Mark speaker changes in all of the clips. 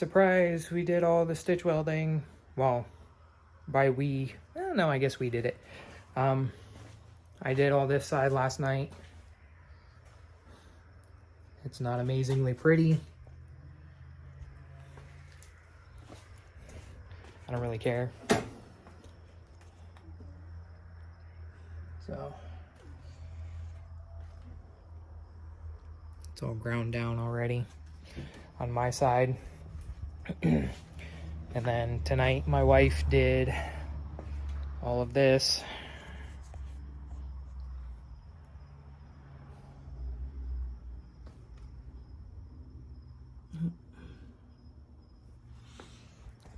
Speaker 1: surprise, we did all the stitch welding. Well, by we, no, I guess we did it. I did all this side last night. It's not amazingly pretty. I don't really care. So it's all ground down already on my side. And then tonight my wife did all of this.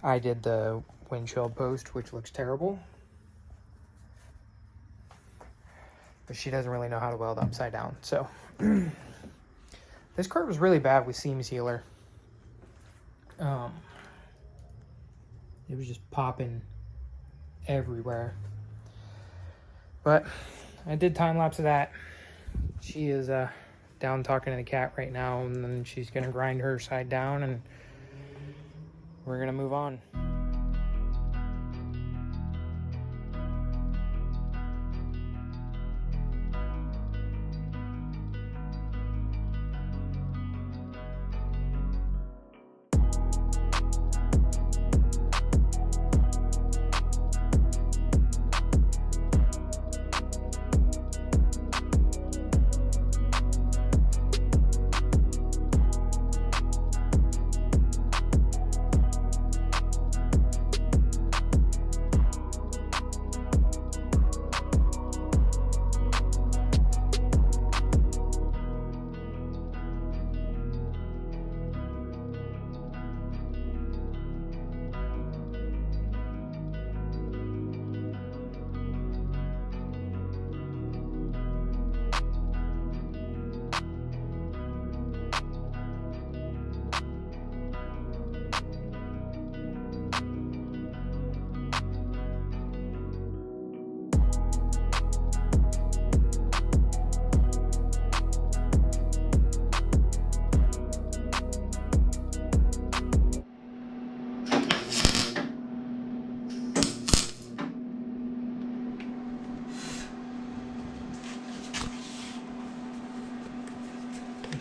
Speaker 1: I did the windshield post, which looks terrible. But she doesn't really know how to weld upside down. So this cart was really bad with seam sealer. It was just popping everywhere. But I did time lapse of that. She is down talking to the cat right now, and then she's gonna grind her side down and we're gonna move on.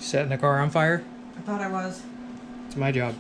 Speaker 1: Setting the car on fire?
Speaker 2: I thought I was.
Speaker 1: It's my job.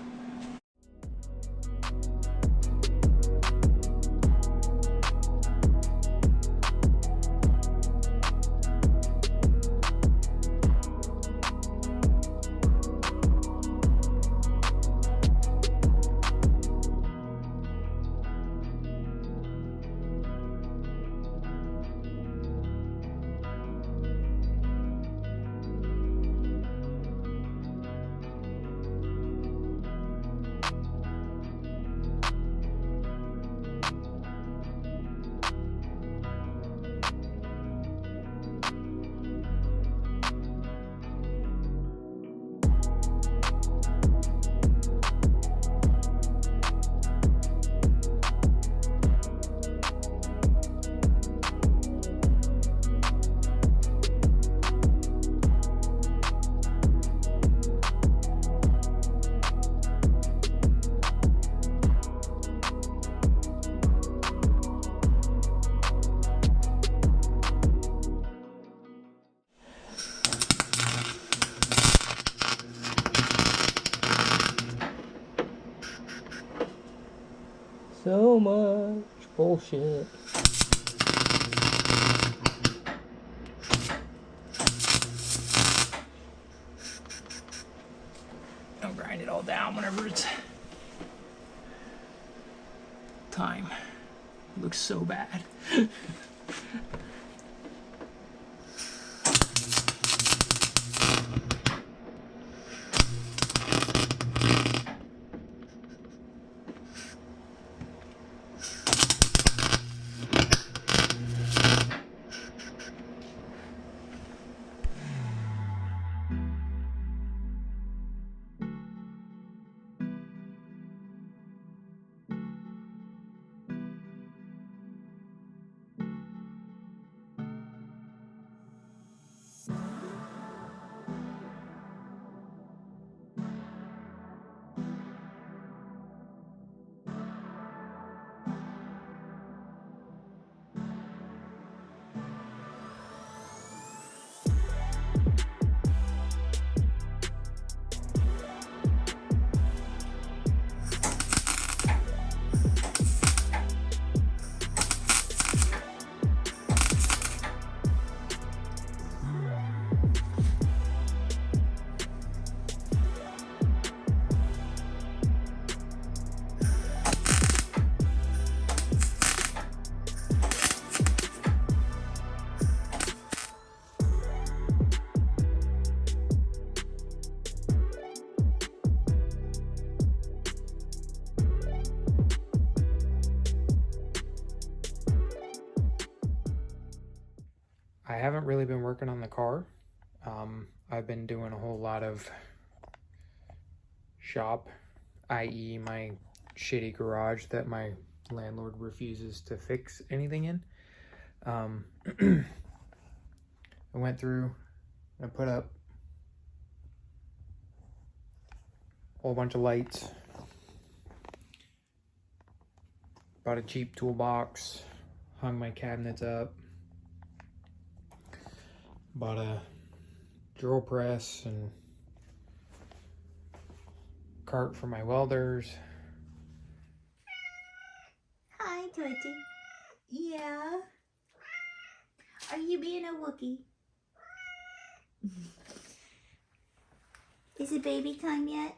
Speaker 1: So much bullshit. I'll grind it all down whenever it's time. It looks so bad. I haven't really been working on the car. I've been doing a whole lot of shop, i.e. my shitty garage that my landlord refuses to fix anything in. I went through and put up a whole bunch of lights. Bought a cheap toolbox, hung my cabinets up. Bought a drill press and cart for my welders.
Speaker 2: Hi, Torchy. Yeah? Are you being a Wookie? Is it baby time yet?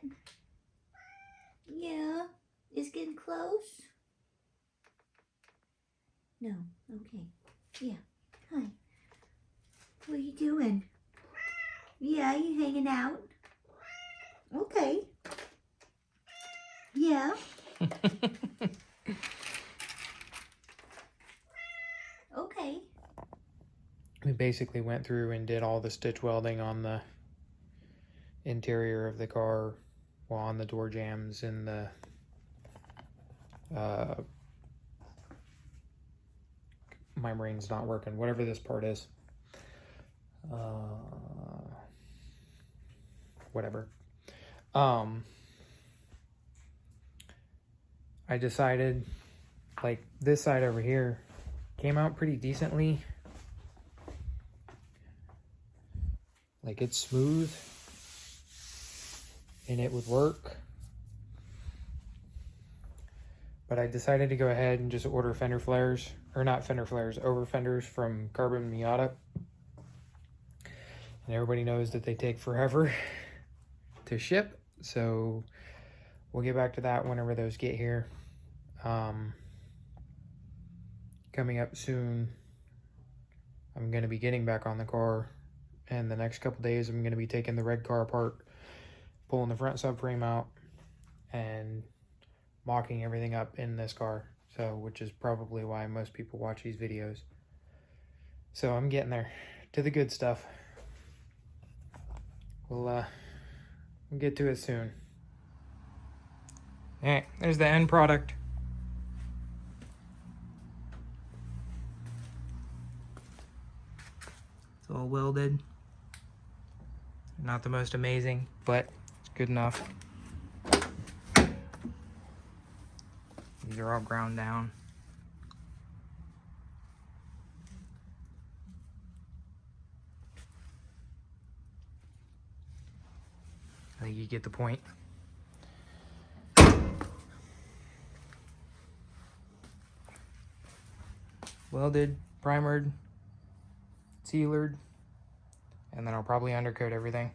Speaker 2: Yeah? It's getting close? No. Okay. Yeah. Hi. What are you doing? Yeah, you hanging out? Okay. Yeah. Okay.
Speaker 1: We basically went through and did all the stitch welding on the interior of the car, well, on the door jambs and the my brain's not working, whatever this part is. Whatever. I decided, like, this side over here came out pretty decently. Like, it's smooth and it would work. But I decided to go ahead and just order fender flares, or not fender flares, over fenders from Carbon Miata. And everybody knows that they take forever to ship, so we'll get back to that whenever those get here. Coming up soon, I'm going to be getting back on the car, and the next couple days I'm going to be taking the red car apart, pulling the front subframe out, and mocking everything up in this car, so which is probably why most people watch these videos. So I'm getting there to the good stuff. We'll get to it soon. All right, there's the end product. It's all welded. Not the most amazing, but it's good enough. These are all ground down. I think you get the point. Welded, primered, sealered, and then I'll probably undercoat everything.